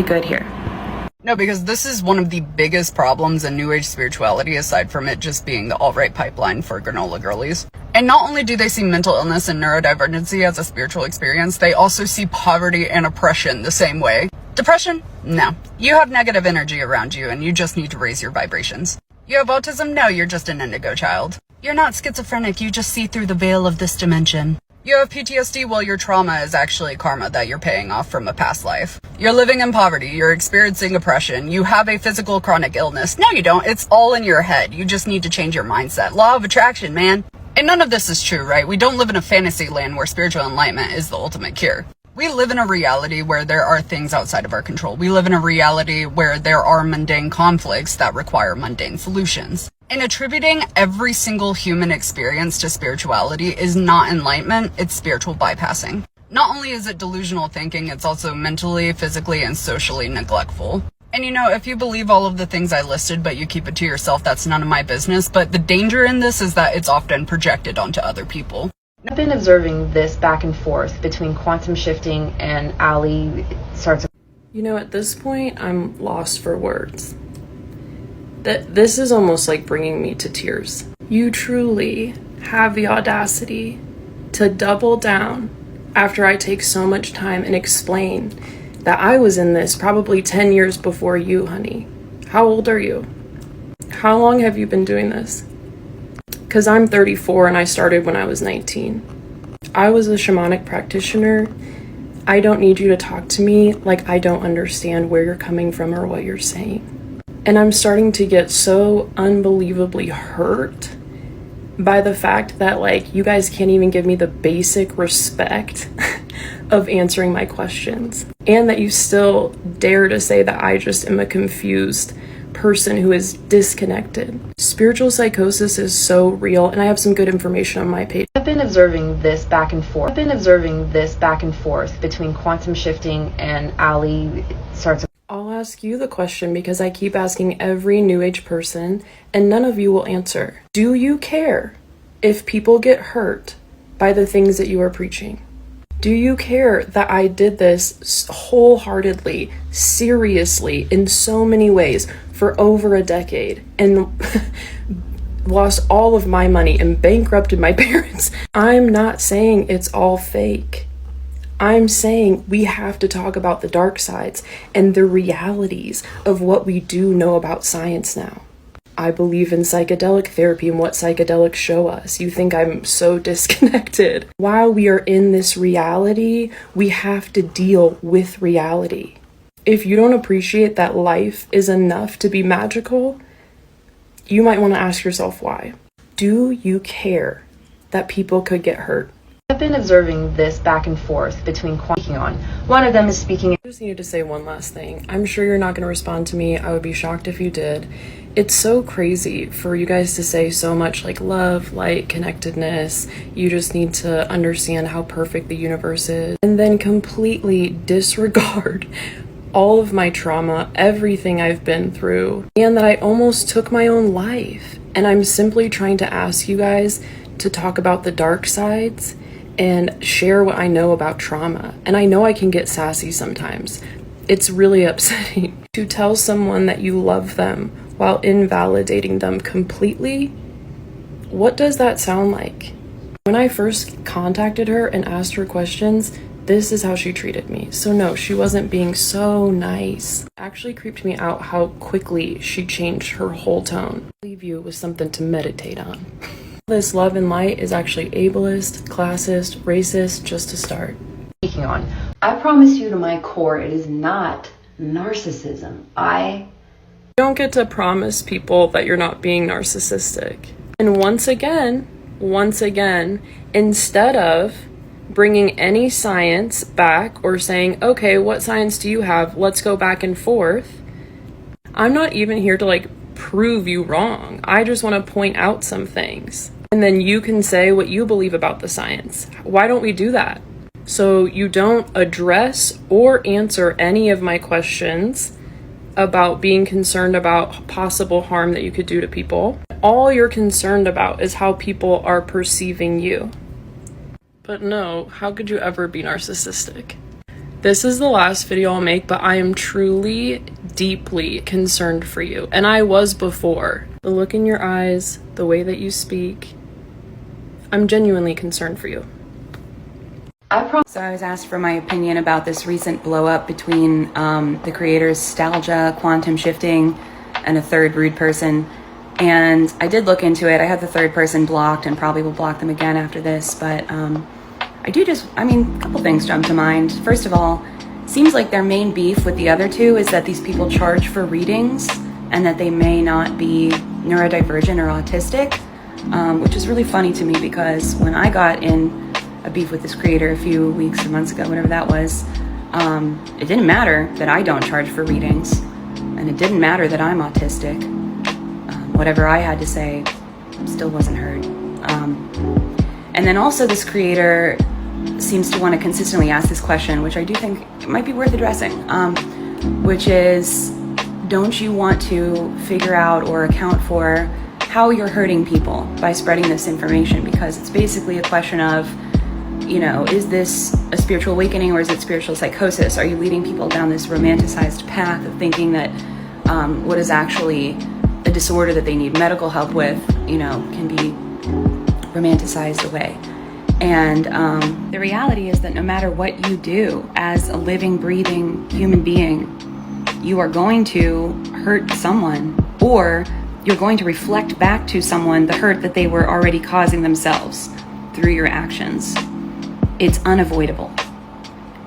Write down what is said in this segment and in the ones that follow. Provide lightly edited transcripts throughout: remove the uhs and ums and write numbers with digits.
good here. No, because this is one of the biggest problems in New Age spirituality, aside from it just being the alt-right pipeline for granola girlies. And not only do they see mental illness and neurodivergency as a spiritual experience, they also see poverty and oppression the same way. Depression? No. You have negative energy around you and you just need to raise your vibrations. You have autism? No, you're just an indigo child. You're not schizophrenic, you just see through the veil of this dimension. You have PTSD, well, your trauma is actually karma that you're paying off from a past life. You're living in poverty, you're experiencing oppression, you have a physical chronic illness. No, you don't. It's all in your head. You just need to change your mindset. Law of attraction, man. And none of this is true, right? We don't live in a fantasy land where spiritual enlightenment is the ultimate cure. We live in a reality where there are things outside of our control. We live in a reality where there are mundane conflicts that require mundane solutions. And attributing every single human experience to spirituality is not enlightenment, it's spiritual bypassing. Not only is it delusional thinking, it's also mentally, physically, and socially neglectful. And you know, if you believe all of the things I listed but you keep it to yourself, that's none of my business. But the danger in this is that it's often projected onto other people. I've been observing this back and forth between quantum shifting and Allie starts. You know, at this point, I'm lost for words. This is almost like bringing me to tears. You truly have the audacity to double down after I take so much time and explain that I was in this probably 10 years before you, honey. How old are you? How long have you been doing this? Because I'm 34 and I started when I was 19. I was a shamanic practitioner. I don't need you to talk to me like I don't understand where you're coming from or what you're saying. And I'm starting to get so unbelievably hurt by the fact that, like, you guys can't even give me the basic respect of answering my questions. And that you still dare to say that I just am a confused person who is disconnected. Spiritual psychosis is so real, and I have some good information on my page. I've been observing this back and forth. Between quantum shifting and Allie starts. I'll ask you the question because I keep asking every New Age person and none of you will answer. Do you care if people get hurt by the things that you are preaching? Do you care that I did this wholeheartedly, seriously, in so many ways for over a decade and lost all of my money and bankrupted my parents? I'm not saying it's all fake. I'm saying we have to talk about the dark sides and the realities of what we do know about science now. I believe in psychedelic therapy and what psychedelics show us. You think I'm so disconnected. While we are in this reality, we have to deal with reality. If you don't appreciate that life is enough to be magical, you might want to ask yourself why. Do you care that people could get hurt? I've been observing this back and forth between one of them is speaking. I just needed to say one last thing. I'm sure you're not going to respond to me. I would be shocked if you did. It's so crazy for you guys to say so much like love, light, connectedness. You just need to understand how perfect the universe is. And then completely disregard all of my trauma, everything I've been through, and that I almost took my own life. And I'm simply trying to ask you guys to talk about the dark sides and share what I know about trauma. And I know I can get sassy sometimes. It's really upsetting to tell someone that you love them while invalidating them completely. What does that sound like? When I first contacted her and asked her questions, this is how she treated me. So no, she wasn't being so nice. It actually creeped me out how quickly she changed her whole tone. I'll leave you with something to meditate on. This love and light is actually ableist, classist, racist, just to start. I promise you to my core, it is not narcissism. I don't get to promise people that you're not being narcissistic. And once again, instead of bringing any science back or saying, okay, what science do you have? Let's go back and forth. I'm not even here to prove you wrong. I just want to point out some things. And then you can say what you believe about the science. Why don't we do that? So you don't address or answer any of my questions about being concerned about possible harm that you could do to people. All you're concerned about is how people are perceiving you. But no, how could you ever be narcissistic? This is the last video I'll make, but I am truly, deeply concerned for you. And I was before. The look in your eyes, the way that you speak, I'm genuinely concerned for you. So I was asked for my opinion about this recent blow up between the creators Stalgia, Quantum Shifting, and a third rude person. And I did look into it. I have the third person blocked and probably will block them again after this. But a couple things jump to mind. First of all, seems like their main beef with the other two is that these people charge for readings and that they may not be neurodivergent or autistic, which is really funny to me because when I got in a beef with this creator a few weeks or months ago, whatever that was, it didn't matter that I don't charge for readings, and it didn't matter that I'm autistic. Whatever I had to say still wasn't heard. And then also this creator seems to want to consistently ask this question, which I do think might be worth addressing, which is, don't you want to figure out or account for how you're hurting people by spreading this information? Because it's basically a question of, is this a spiritual awakening or is it spiritual psychosis? Are you leading people down this romanticized path of thinking that what is actually a disorder that they need medical help with, can be romanticized away? And the reality is that no matter what you do as a living, breathing human being, you are going to hurt someone, or you're going to reflect back to someone the hurt that they were already causing themselves through your actions. It's unavoidable.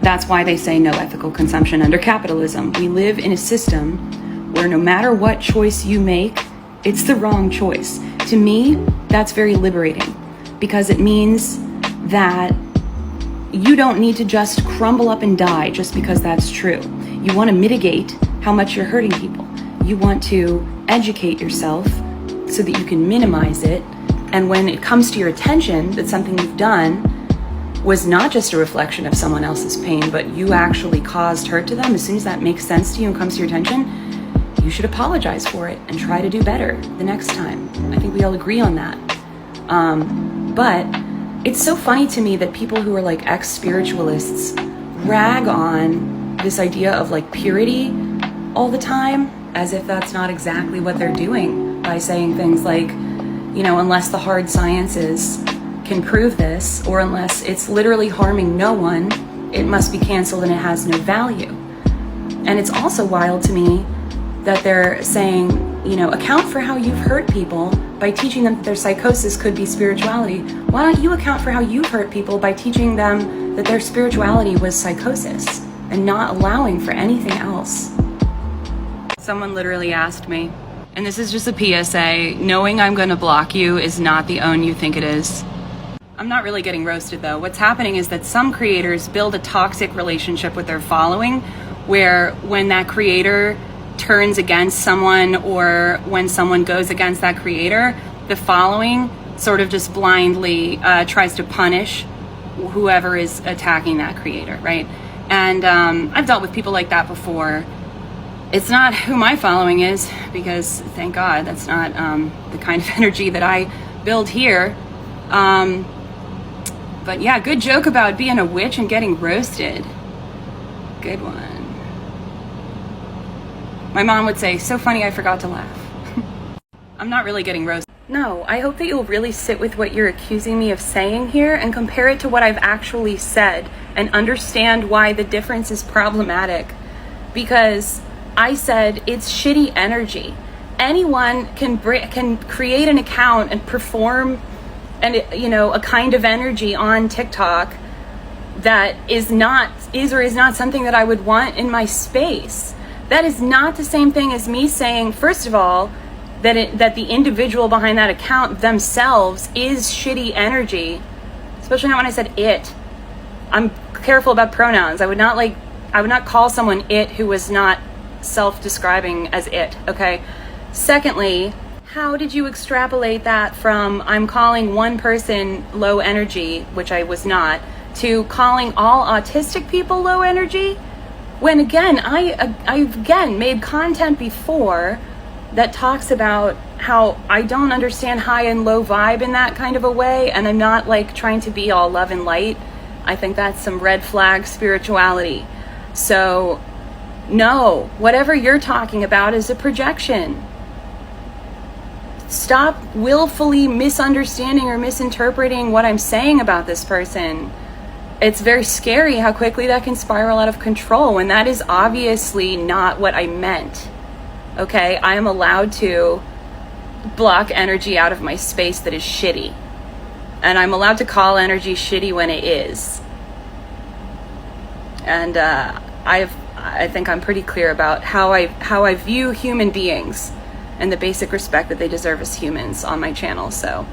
That's why they say no ethical consumption under capitalism. We live in a system where no matter what choice you make, it's the wrong choice. To me, that's very liberating because it means that you don't need to just crumble up and die just because that's true. You want to mitigate how much you're hurting people. You want to educate yourself so that you can minimize it. And when it comes to your attention that something you've done was not just a reflection of someone else's pain, but you actually caused hurt to them, as soon as that makes sense to you and comes to your attention, you should apologize for it and try to do better the next time. I think we all agree on that. But it's so funny to me that people who are like ex-spiritualists rag on this idea of like purity all the time, as if that's not exactly what they're doing by saying things like, unless the hard sciences can prove this, or unless it's literally harming no one, it must be canceled and it has no value. And it's also wild to me that they're saying, account for how you've hurt people by teaching them that their psychosis could be spirituality. Why don't you account for how you've hurt people by teaching them that their spirituality was psychosis and not allowing for anything else? Someone literally asked me, and this is just a PSA, knowing I'm going to block you is not the own you think it is. I'm not really getting roasted though. What's happening is that some creators build a toxic relationship with their following, where when that creator turns against someone or when someone goes against that creator, the following sort of just blindly tries to punish whoever is attacking that creator, right? And I've dealt with people like that before. It's not who my following is, because thank God that's not the kind of energy that I build here. But yeah, good joke about being a witch and getting roasted. Good one. My mom would say, so funny I forgot to laugh. I'm not really getting roasted. No, I hope that you'll really sit with what you're accusing me of saying here and compare it to what I've actually said and understand why the difference is problematic. Because I said it's shitty energy. Anyone can create an account and perform a kind of energy on TikTok that is or is not something that I would want in my space. That is not the same thing as me saying, first of all, that the individual behind that account themselves is shitty energy, especially not when I said it. I'm careful about pronouns. I would not call someone it who was not self-describing as it, okay? Secondly, how did you extrapolate that from I'm calling one person low energy, which I was not, to calling all autistic people low energy? When again, I've again made content before that talks about how I don't understand high and low vibe in that kind of a way, and I'm not like trying to be all love and light. I think that's some red flag spirituality. So no, whatever you're talking about is a projection. Stop willfully misunderstanding or misinterpreting what I'm saying about this person. It's very scary how quickly that can spiral out of control when that is obviously not what I meant. Okay, I am allowed to block energy out of my space that is shitty. And I'm allowed to call energy shitty when it is. And I think I'm pretty clear about how I view human beings and the basic respect that they deserve as humans on my channel. So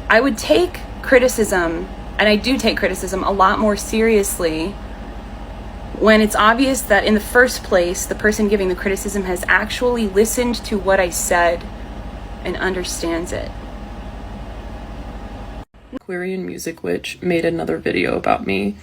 I would take criticism, and I do take criticism, a lot more seriously when it's obvious that in the first place the person giving the criticism has actually listened to what I said and understands it. AquarianMusicWitch made another video about me,